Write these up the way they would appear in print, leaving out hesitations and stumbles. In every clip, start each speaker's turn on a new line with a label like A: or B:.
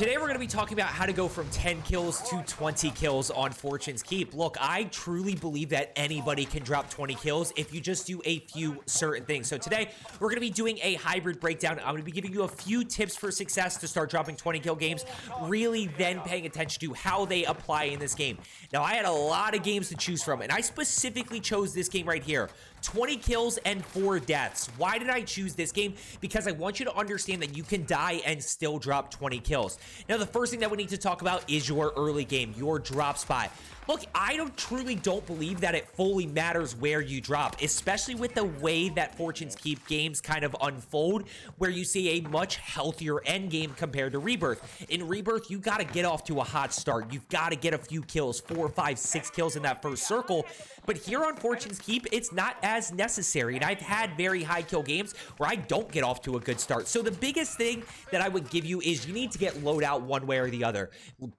A: Today we're going to be talking about how to go from 10 kills to 20 kills on Fortune's Keep. Look, I truly believe that anybody can drop 20 kills if you just do a few certain things. So today we're going to be doing a hybrid breakdown. I'm going to be giving you a few tips for success to start dropping 20 kill games, really then paying attention to how they apply in this game. Now, I had a lot of games to choose from, and I specifically chose this game right here. 20 kills and 4 deaths. Why did I choose this game? Because I want you to understand that you can die and still drop 20 kills. Now, the first thing that we need to talk about is your early game, your drop spot. Look, I truly don't believe that it fully matters where you drop, especially with the way that Fortune's Keep games kind of unfold, where you see a much healthier end game compared to Rebirth. In Rebirth, you got to get off to a hot start. You've got to get a few kills, 4, 5, 6 kills in that first circle. But here on Fortune's Keep, it's not as necessary. And I've had very high kill games where I don't get off to a good start. So the biggest thing that I would give you is you need to get loadout one way or the other.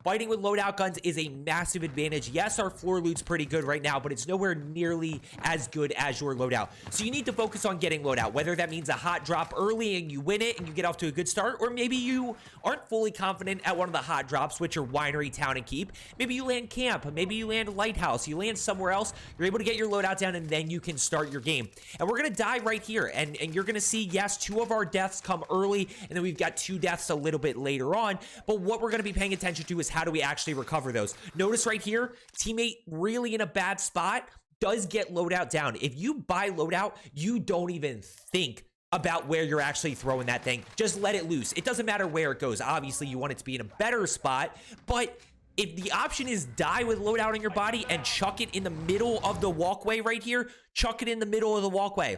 A: Fighting with loadout guns is a massive advantage. Yes, our floor loot's pretty good right now, but it's nowhere nearly as good as your loadout. So you need to focus on getting loadout, whether that means a hot drop early and you win it and you get off to a good start, or maybe you aren't fully confident at one of the hot drops, which are Winery, Town, and Keep. Maybe you land Camp, maybe you land Lighthouse, you land somewhere else, you're able to get your loadout down, and then you can start your game. And we're going to die right here, and you're going to see, yes, 2 of our deaths come early, and then we've got 2 deaths a little bit later on, but what we're going to be paying attention to is how do we actually recover those. Notice right here, teammate really in a bad spot does get loadout down. If you buy loadout, you don't even think about where you're actually throwing that thing. Just let it loose. It doesn't matter where it goes. Obviously, you want it to be in a better spot, but if the option is die with loadout on your body and chuck it in the middle of the walkway right here, chuck it in the middle of the walkway.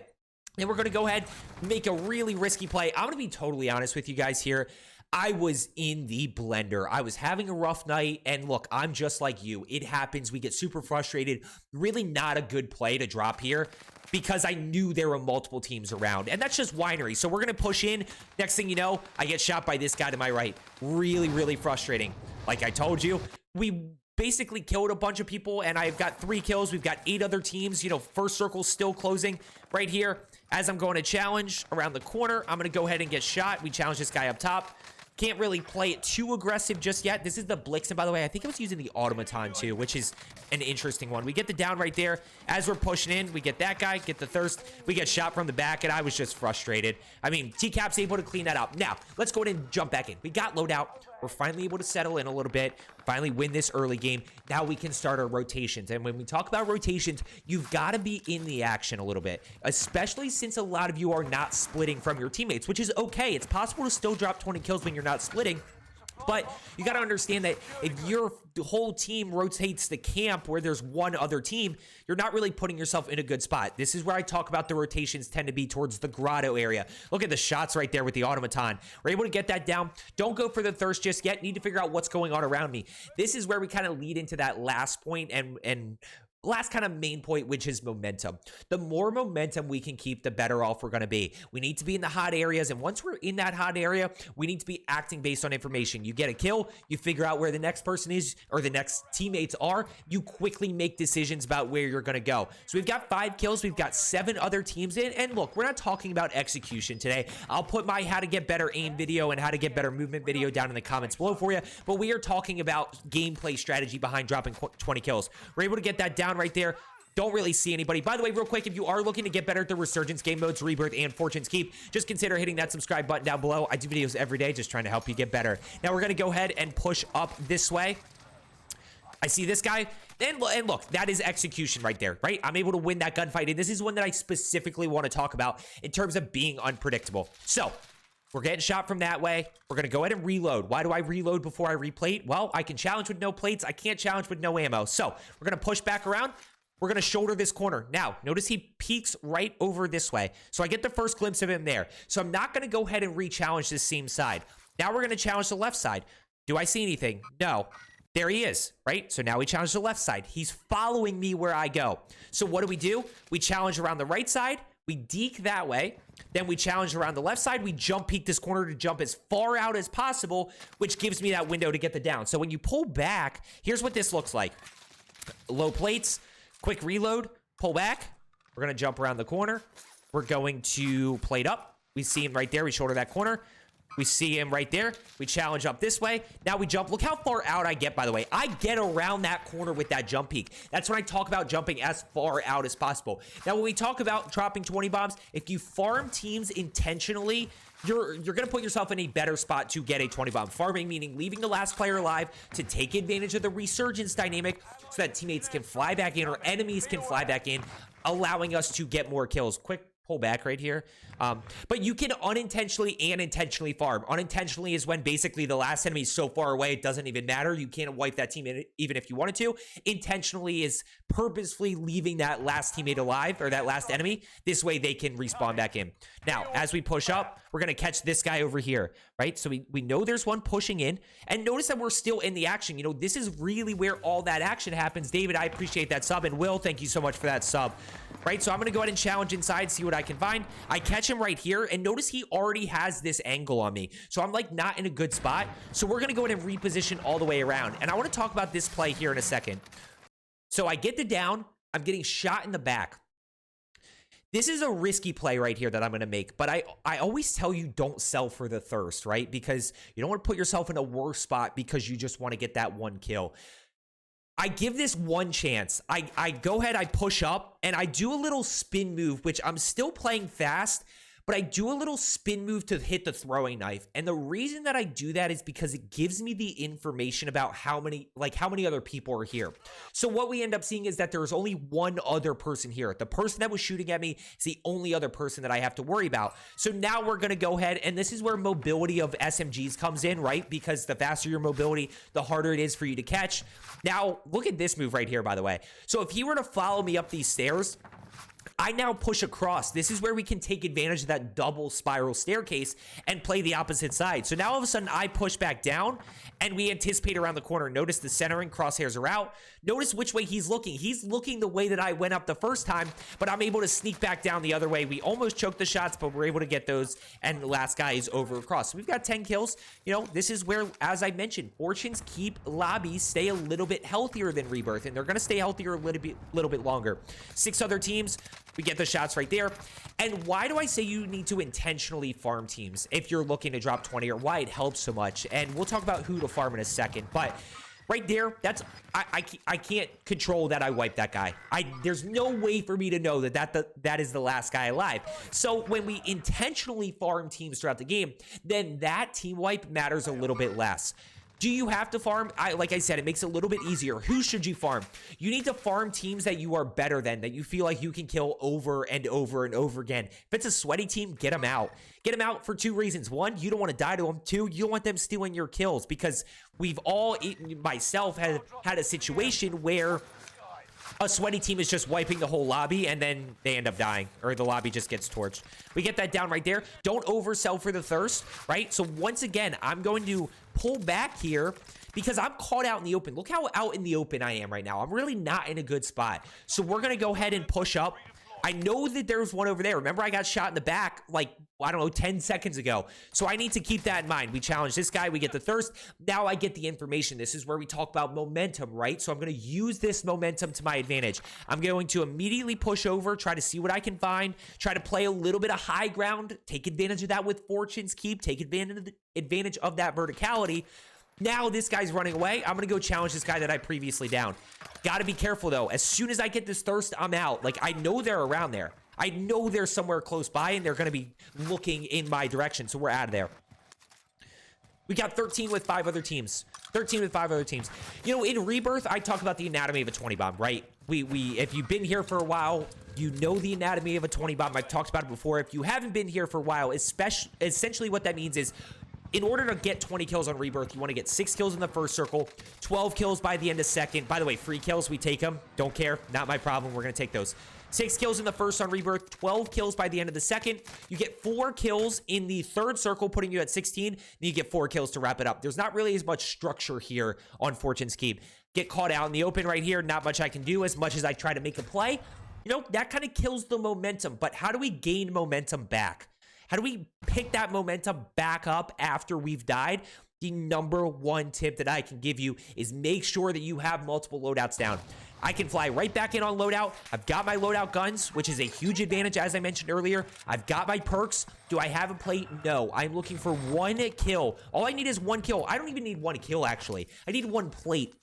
A: Then we're going to go ahead and make a really risky play. I'm going to be totally honest with you guys here. I was in the blender. I was having a rough night, and look, I'm just like you. It happens. We get super frustrated. Really not a good play to drop here because I knew there were multiple teams around, and that's just Winery. So we're going to push in. Next thing you know, I get shot by this guy to my right. Really, really frustrating. Like I told you, we basically killed a bunch of people, and I've got 3 kills. We've got 8 other teams. You know, first circle still closing right here. As I'm going to challenge around the corner, I'm going to go ahead and get shot. We challenge this guy up top. Can't really play it too aggressive just yet. This is the Blixen, by the way. I think I was using the Automaton too, which is an interesting one. We get the down right there. As we're pushing in, we get that guy, get the thirst. We get shot from the back, and I was just frustrated. I mean, TCAP's able to clean that up. Now, let's go ahead and jump back in. We got loadout. We're finally able to settle in a little bit, finally win this early game. Now we can start our rotations. And when we talk about rotations, you've got to be in the action a little bit, especially since a lot of you are not splitting from your teammates, which is okay. It's possible to still drop 20 kills when you're not splitting. But you got to understand that if your whole team rotates the camp where there's one other team, you're not really putting yourself in a good spot. This is where I talk about the rotations tend to be towards the grotto area. Look at the shots right there with the Automaton. We're able to get that down. Don't go for the thirst just yet. Need to figure out what's going on around me. This is where we kind of lead into that last point and last kind of main point, which is momentum. The more momentum we can keep, the better off we're going to be. We need to be in the hot areas, and once we're in that hot area, we need to be acting based on information. You get a kill, you figure out where the next person is or the next teammates are, you quickly make decisions about where you're going to go. So we've got 5 kills, we've got 7 other teams in, and look, we're not talking about execution today. I'll put my how to get better aim video and how to get better movement video down in the comments below for you, but we are talking about gameplay strategy behind dropping 20 kills. We're able to get that down right there. Don't really see anybody. By the way, real quick, if you are looking to get better at the Resurgence game modes, Rebirth, and Fortune's Keep, just consider hitting that subscribe button down below. I do videos every day just trying to help you get better. Now we're going to go ahead and push up this way. I see this guy. And look, that is execution right there, right? I'm able to win that gunfight, and this is one that I specifically want to talk about in terms of being unpredictable. So we're getting shot from that way. We're going to go ahead and reload. Why do I reload before I replate? Well, I can challenge with no plates. I can't challenge with no ammo. So we're going to push back around. We're going to shoulder this corner. Now, notice he peeks right over this way. So I get the first glimpse of him there. So I'm not going to go ahead and re-challenge this same side. Now we're going to challenge the left side. Do I see anything? No. There he is, right? So now we challenge the left side. He's following me where I go. So what do? We challenge around the right side. We deke that way. Then we challenge around the left side. We jump peek this corner to jump as far out as possible, which gives me that window to get the down. So when you pull back, here's what this looks like. Low plates, quick reload, pull back. We're going to jump around the corner. We're going to plate up. We see him right there. We shoulder that corner. We see him right there. We challenge up this way. Now we jump. Look how far out I get, by the way. I get around that corner with that jump peak. That's when I talk about jumping as far out as possible. Now, when we talk about dropping 20 bombs, if you farm teams intentionally, you're going to put yourself in a better spot to get a 20 bomb. Farming meaning leaving the last player alive to take advantage of the resurgence dynamic so that teammates can fly back in or enemies can fly back in, allowing us to get more kills. Quick pull back right here. But you can unintentionally and intentionally farm. Unintentionally is when basically the last enemy is so far away it doesn't even matter. You can't wipe that teammate even if you wanted to. Intentionally is purposefully leaving that last teammate alive or that last enemy. This way they can respawn back in. Now, as we push up, we're going to catch this guy over here, right? So we know there's one pushing in. And notice that we're still in the action. You know, this is really where all that action happens. David, I appreciate that sub. And Will, thank you so much for that sub. Right, so I'm going to go ahead and challenge inside, see what I can find. I catch him right here, and notice he already has this angle on me. So I'm, like, not in a good spot. So we're going to go ahead and reposition all the way around. And I want to talk about this play here in a second. So I get the down. I'm getting shot in the back. This is a risky play right here that I'm going to make. But I always tell you don't sell for the thirst, right? Because you don't want to put yourself in a worse spot because you just want to get that one kill. I give this one chance. I go ahead, I push up, and I do a little spin move, which I'm still playing fast, but I do a little spin move to hit the throwing knife. And the reason that I do that is because it gives me the information about how many other people are here. So what we end up seeing is that there's only one other person here. The person that was shooting at me is the only other person that I have to worry about. So now we're going to go ahead, and this is where mobility of SMGs comes in, right? Because the faster your mobility, the harder it is for you to catch. Now, look at this move right here, by the way. So if he were to follow me up these stairs, I now push across. This is where we can take advantage of that double spiral staircase and play the opposite side. So now all of a sudden I push back down and we anticipate around the corner. Notice the centering crosshairs are out. Notice which way he's looking. He's looking the way that I went up the first time, but I'm able to sneak back down the other way. We almost choked the shots, but we're able to get those, and the last guy is over across. So we've got 10 kills. You know, this is where, as I mentioned, fortunes keep lobbies stay a little bit healthier than Rebirth, and they're going to stay healthier a little bit longer. 6 other teams. We get the shots right there. And why do I say you need to intentionally farm teams if you're looking to drop 20, or why it helps so much? And we'll talk about who to farm in a second. But right there, that's I can't control that I wipe that guy. There's no way for me to know that is the last guy alive. So when we intentionally farm teams throughout the game, then that team wipe matters a little bit less. Do you have to farm? Like I said, it makes it a little bit easier. Who should you farm? You need to farm teams that you are better than, that you feel like you can kill over and over and over again. If it's a sweaty team, get them out. Get them out for 2 reasons. 1, you don't want to die to them. 2, you don't want them stealing your kills, because we've all, myself, had a situation where a sweaty team is just wiping the whole lobby and then they end up dying, or the lobby just gets torched. We get that down right there. Don't oversell for the thirst, right? So once again, I'm going to pull back here because I'm caught out in the open. Look how out in the open I am right now. I'm really not in a good spot. So we're going to go ahead and push up. I know that there's one over there. Remember, I got shot in the back, like, I don't know, 10 seconds ago. So I need to keep that in mind. We challenge this guy. We get the thirst. Now I get the information. This is where we talk about momentum, right? So I'm going to use this momentum to my advantage. I'm going to immediately push over, try to see what I can find, try to play a little bit of high ground, take advantage of that with Fortune's Keep, take advantage of that verticality. Now this guy's running away. I'm going to go challenge this guy that I previously downed. Got to be careful, though. As soon as I get this thirst, I'm out. Like, I know they're around there. I know they're somewhere close by, and they're going to be looking in my direction, so we're out of there. We got 13 with 5 other teams. 13 with 5 other teams. You know, in Rebirth, I talk about the anatomy of a 20 bomb, right? If you've been here for a while, you know the anatomy of a 20 bomb. I've talked about it before. If you haven't been here for a while, essentially what that means is, in order to get 20 kills on Rebirth, you want to get 6 kills in the first circle, 12 kills by the end of second. By the way, free kills, we take them. Don't care. Not my problem. We're going to take those. 6 kills in the first on Rebirth, 12 kills by the end of the second. You get 4 kills in the third circle, putting you at 16. Then you get 4 kills to wrap it up. There's not really as much structure here on Fortune's Keep. Get caught out in the open right here. Not much I can do as much as I try to make a play. You know, that kind of kills the momentum. But how do we gain momentum back? How do we pick that momentum back up after we've died? The number one tip that I can give you is make sure that you have multiple loadouts down. I can fly right back in on loadout. I've got my loadout guns, which is a huge advantage, as I mentioned earlier. I've got my perks. Do I have a plate? No. I'm looking for 1 kill. All I need is 1 kill. I don't even need 1 kill, actually. I need 1 plate.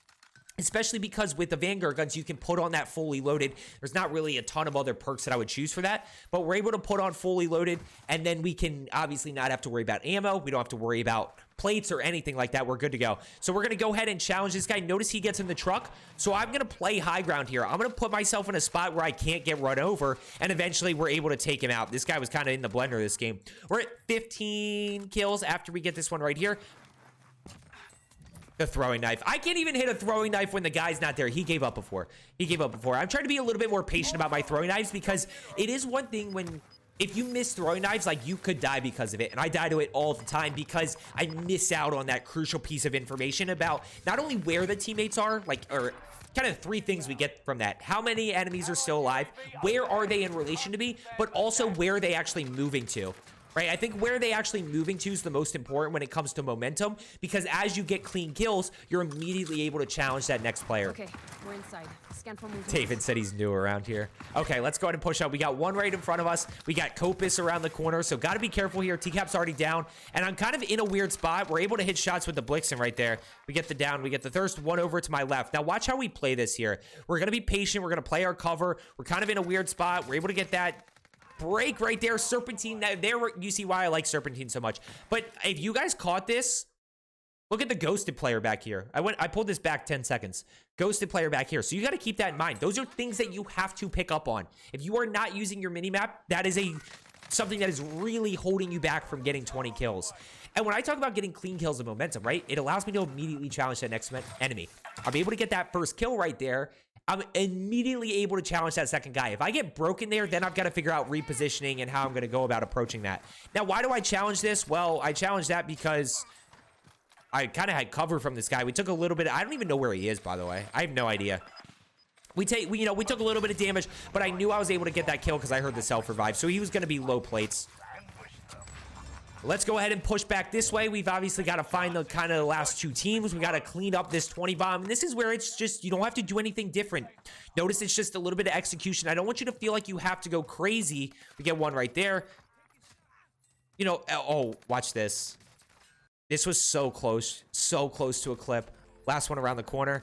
A: Especially because with the Vanguard guns, you can put on that fully loaded. There's not really a ton of other perks that I would choose for that, but we're able to put on fully loaded, and then we can obviously not have to worry about ammo. We don't have to worry about plates or anything like that. We're good to go. So we're going to go ahead and challenge this guy. Notice he gets in the truck. So I'm going to play high ground here. I'm going to put myself in a spot where I can't get run over, and eventually we're able to take him out. This guy was kind of in the blender this game. We're at 15 kills after we get this one right here. The throwing knife. I can't even hit a throwing knife when the guy's not there. He gave up before. I'm trying to be a little bit more patient about my throwing knives, because it is one thing when, if you miss throwing knives, like, you could die because of it. And I die to it all the time because I miss out on that crucial piece of information about not only where the teammates are, like, or kind of 3 things we get from that. How many enemies are still alive? Where are they in relation to me? But also, where are they actually moving to? Right, I think where they actually moving to is the most important when it comes to momentum, because as you get clean kills, you're immediately able to challenge that next player.
B: Okay, we're inside. Scan for movement.
A: David said he's new around here. Okay, let's go ahead and push up. We got 1 right in front of us. We got Copus around the corner, so got to be careful here. TCAP's already down, and I'm kind of in a weird spot. We're able to hit shots with the Blixen right there. We get the down. We get the thirst. 1 over to my left. Now, watch how we play this here. We're going to be patient. We're going to play our cover. We're kind of in a weird spot. We're able to get that break right there. Serpentine. There, you see why I like Serpentine so much. But if you guys caught this, look at the ghosted player back here. I pulled this back 10 seconds. Ghosted player back here. So you got to keep that in mind. Those are things that you have to pick up on. If you are not using your minimap, that is something that is really holding you back from getting 20 kills. And when I talk about getting clean kills and momentum, right, it allows me to immediately challenge that next enemy. I'm able to get that first kill right there. I'm immediately able to challenge that second guy. If I get broken there, then I've got to figure out repositioning and how I'm going to go about approaching that. Now, why do I challenge this? Well, I challenge that because I kind of had cover from this guy. We took a little bit. I don't even know where he is, by the way. I have no idea. We took a little bit of damage, but I knew I was able to get that kill because I heard the self-revive. So he was going to be low plates. Let's go ahead and push back this way. We've obviously got to find the kind of the last 2 teams. We got to clean up this 20 bomb. And this is where it's just, you don't have to do anything different. Notice it's just a little bit of execution. I don't want you to feel like you have to go crazy. We get 1 right there. You know, oh, watch this. This was so close to a clip. Last one around the corner.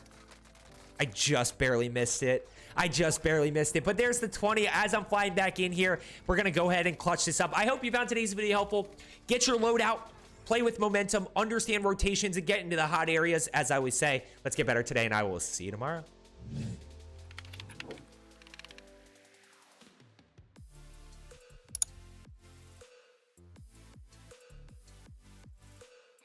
A: I just barely missed it. But there's the 20. As I'm flying back in here, we're going to go ahead and clutch this up. I hope you found today's video helpful. Get your load out, play with momentum, understand rotations, and get into the hot areas. As I always say, let's get better today, and I will see you tomorrow.